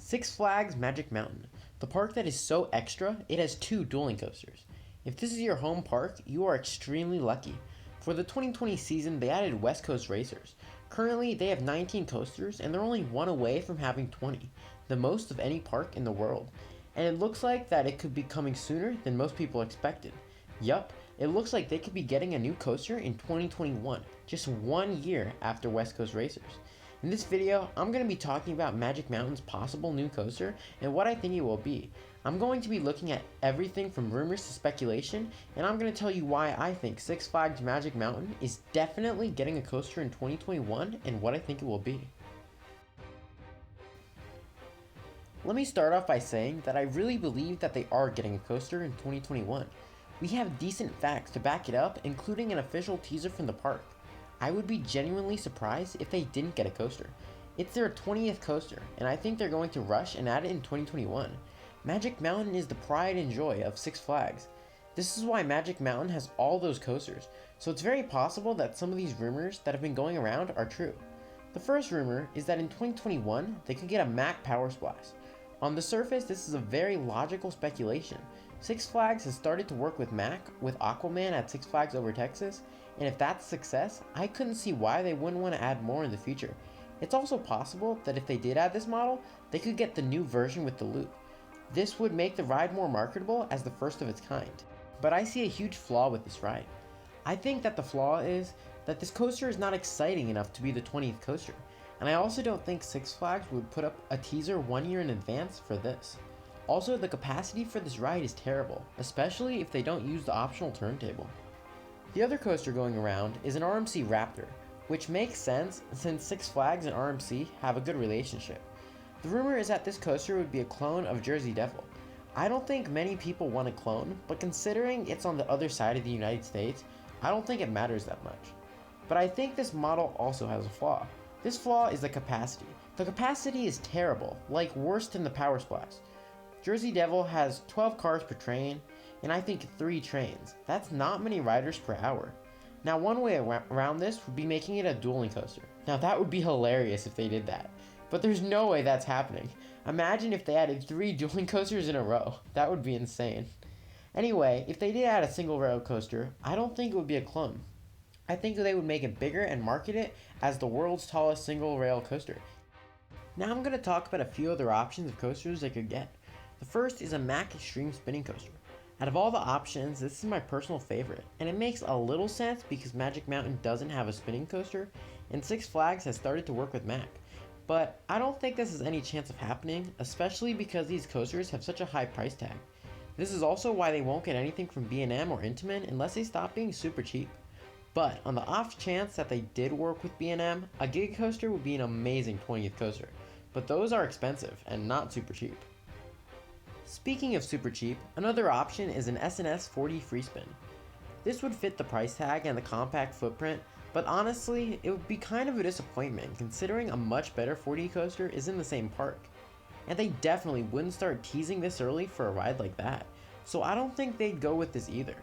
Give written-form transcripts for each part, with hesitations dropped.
Six Flags Magic Mountain, the park that is so extra it has two dueling coasters. If this is your home park, you are extremely lucky. For the 2020 season, they added West Coast Racers. Currently, they have 19 coasters and they're only one away from having 20, the most of any park in the world. And it looks like that it could be coming sooner than most people expected. Yup, it looks like they could be getting a new coaster in 2021, just 1 year after West Coast Racers. In this video, I'm going to be talking about Magic Mountain's possible new coaster and what I think it will be. I'm going to be looking at everything from rumors to speculation, and I'm going to tell you why I think Six Flags Magic Mountain is definitely getting a coaster in 2021 and what I think it will be. Let me start off by saying that I really believe that they are getting a coaster in 2021. We have decent facts to back it up, including an official teaser from the park. I would be genuinely surprised if they didn't get a coaster. It's their 20th coaster, and I think they're going to rush and add it in 2021. Magic Mountain is the pride and joy of Six Flags. This is why Magic Mountain has all those coasters, so it's very possible that some of these rumors that have been going around are true. The first rumor is that in 2021, they could get a Mack Power Splash. On the surface, this is a very logical speculation. Six Flags has started to work with Mack, with Aquaman at Six Flags Over Texas, and if that's a success, I couldn't see why they wouldn't want to add more in the future. It's also possible that if they did add this model, they could get the new version with the loop. This would make the ride more marketable as the first of its kind. But I see a huge flaw with this ride. I think that the flaw is that this coaster is not exciting enough to be the 20th coaster, and I also don't think Six Flags would put up a teaser 1 year in advance for this. Also, the capacity for this ride is terrible, especially if they don't use the optional turntable. The other coaster going around is an RMC Raptor, which makes sense since Six Flags and RMC have a good relationship. The rumor is that this coaster would be a clone of Jersey Devil. I don't think many people want a clone, but considering it's on the other side of the United States, I don't think it matters that much. But I think this model also has a flaw. This flaw is the capacity. The capacity is terrible, like worse than the Power Splash. Jersey Devil has 12 cars per train, and I think 3 trains. That's not many riders per hour. Now, one way around this would be making it a dueling coaster. Now, that would be hilarious if they did that, but there's no way that's happening. Imagine if they added 3 dueling coasters in a row. That would be insane. Anyway, if they did add a single rail coaster, I don't think it would be a clone. I think they would make it bigger and market it as the world's tallest single rail coaster. Now I'm going to talk about a few other options of coasters they could get. The first is a Mack Extreme Spinning Coaster. Out of all the options, this is my personal favorite, and it makes a little sense because Magic Mountain doesn't have a spinning coaster, and Six Flags has started to work with Mack. But I don't think this has any chance of happening, especially because these coasters have such a high price tag. This is also why they won't get anything from B&M or Intamin unless they stop being super cheap. But on the off chance that they did work with B&M, a Giga Coaster would be an amazing 20th coaster, but those are expensive and not super cheap. Speaking of super cheap, another option is an S&S 40 free spin. This would fit the price tag and the compact footprint, but honestly, it would be kind of a disappointment considering a much better 40 coaster is in the same park. And they definitely wouldn't start teasing this early for a ride like that, so I don't think they'd go with this either.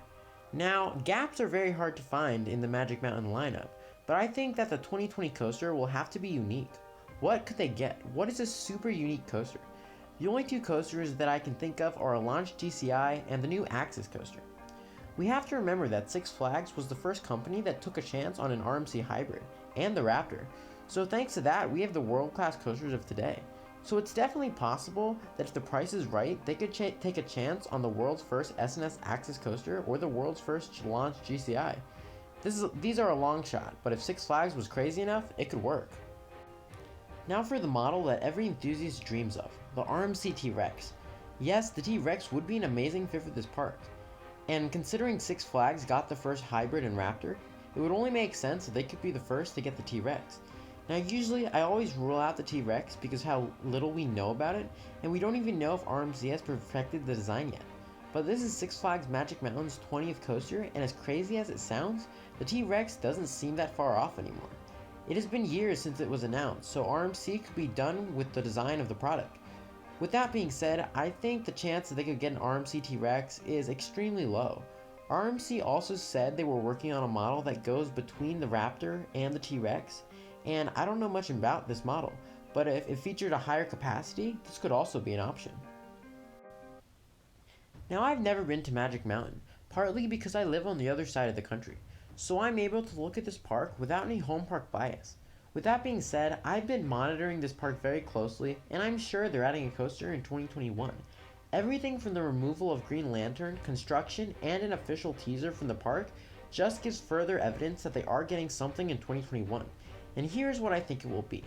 Now, gaps are very hard to find in the Magic Mountain lineup, but I think that the 2020 coaster will have to be unique. What could they get? What is a super unique coaster? The only 2 coasters that I can think of are a Launch GCI and the new Axis coaster. We have to remember that Six Flags was the first company that took a chance on an RMC hybrid, and the Raptor, so thanks to that we have the world-class coasters of today. So it's definitely possible that if the price is right, they could take a chance on the world's first S&S Axis coaster or the world's first Launch GCI. These are a long shot, but if Six Flags was crazy enough, it could work. Now for the model that every enthusiast dreams of, the RMC T-Rex. Yes, the T-Rex would be an amazing fit for this park. And considering Six Flags got the first hybrid and Raptor, it would only make sense that they could be the first to get the T-Rex. Now usually I always rule out the T-Rex because how little we know about it, and we don't even know if RMC has perfected the design yet. But this is Six Flags Magic Mountain's 20th coaster, and as crazy as it sounds, the T-Rex doesn't seem that far off anymore. It has been years since it was announced, so RMC could be done with the design of the product. With that being said, I think the chance that they could get an RMC T-Rex is extremely low. RMC also said they were working on a model that goes between the Raptor and the T-Rex, and I don't know much about this model, but if it featured a higher capacity, this could also be an option. Now, I've never been to Magic Mountain, partly because I live on the other side of the country, so I'm able to look at this park without any home park bias. With that being said, I've been monitoring this park very closely, and I'm sure they're adding a coaster in 2021. Everything from the removal of Green Lantern, construction, and an official teaser from the park just gives further evidence that they are getting something in 2021. And here's what I think it will be.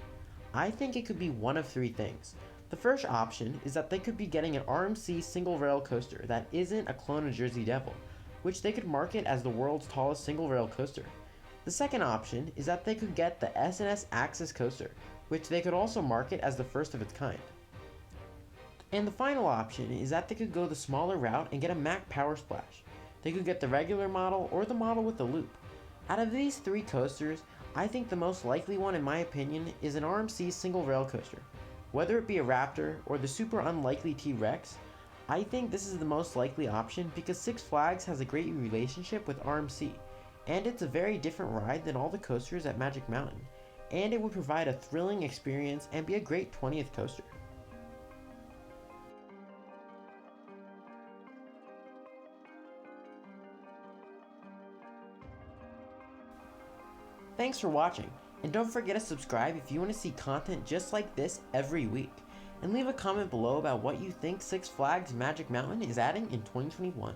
I think it could be one of three things. The first option is that they could be getting an RMC single rail coaster that isn't a clone of Jersey Devil, which they could market as the world's tallest single rail coaster. The second option is that they could get the S&S Axis coaster, which they could also market as the first of its kind. And the final option is that they could go the smaller route and get a Mack Power Splash. They could get the regular model or the model with the loop. Out of these three coasters, I think the most likely one in my opinion is an RMC single rail coaster. Whether it be a Raptor or the super unlikely T-Rex, I think this is the most likely option because Six Flags has a great relationship with RMC, and it's a very different ride than all the coasters at Magic Mountain, and it would provide a thrilling experience and be a great 20th coaster. Thanks for watching, and don't forget to subscribe if you want to see content just like this every week. And leave a comment below about what you think Six Flags Magic Mountain is adding in 2021.